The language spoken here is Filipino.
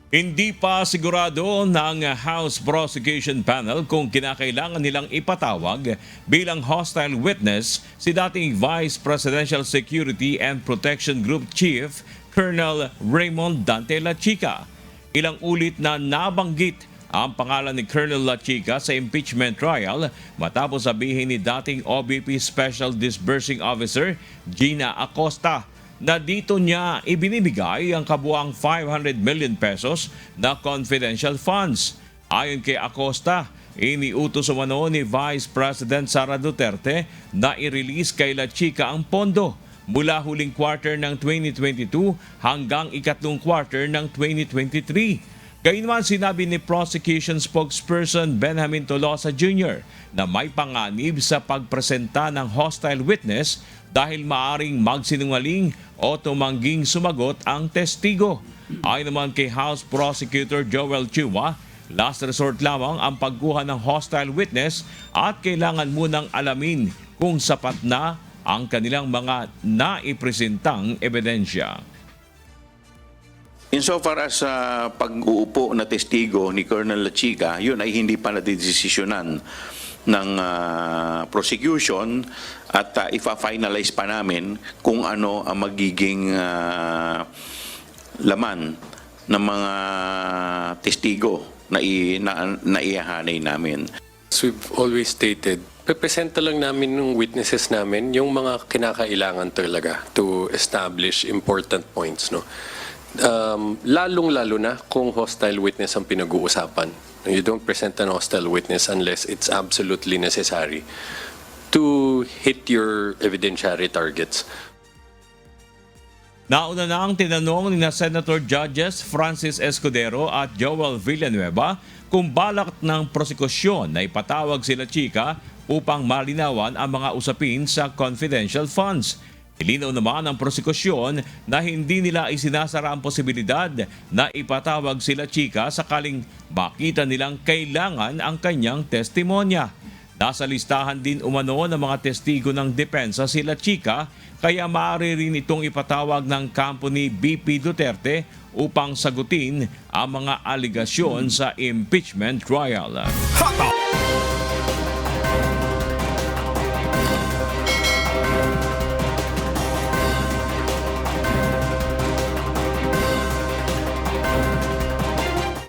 Hindi pa sigurado ng House Prosecution Panel kung kinakailangan nilang ipatawag bilang hostile witness si dating Vice Presidential Security and Protection Group Chief Colonel Raymond Dante Lachica. Ilang ulit na nabanggit ang pangalan ni Colonel Lachica sa impeachment trial matapos sabihin ni dating OBP Special Disbursing Officer Gina Acosta na dito niya ibinibigay ang kabuang 500 million pesos na confidential funds. Ayon kay Acosta, iniutos umano ni Vice President Sara Duterte na i-release kay Lachica ang pondo mula huling quarter ng 2022 hanggang ikatlong quarter ng 2023. Gayunman sinabi ni prosecution spokesperson Benjamin Tolosa Jr. na may panganib sa pagpresenta ng hostile witness dahil maaring magsinungaling o tumangging sumagot ang testigo. Ayon naman kay House Prosecutor Joel Chua, last resort lamang ang pagkuha ng hostile witness at kailangan munang alamin kung sapat na ang kanilang mga naipresentang ebidensya. Insofar as pag-uupo na testigo ni Colonel Lachica, yun ay hindi pa nadidesisyonan ng prosecution at ifa-finalize pa namin kung ano ang magiging laman ng mga testigo na ihahanay namin. As we've always stated, pepresenta lang namin ng witnesses namin yung mga kinakailangan talaga to establish important points, no? Lalong-lalo na kung hostile witness ang pinag-uusapan. You don't present an hostile witness unless it's absolutely necessary to hit your evidentiary targets. Nauna na ang tinanong ni Senator Judges Francis Escudero at Joel Villanueva kung balak ng prosekusyon na ipatawag sila Lachica upang malinawan ang mga usapin sa confidential funds. Ilinaw naman ang prosekusyon na hindi nila isinasara ang posibilidad na ipatawag sila Lachica sakaling makita nilang kailangan ang kanyang testimonya. Nasa listahan din umano ng mga testigo ng depensa si Lachica kaya maaari rin itong ipatawag ng kampo ni BP Duterte upang sagutin ang mga aligasyon sa impeachment trial.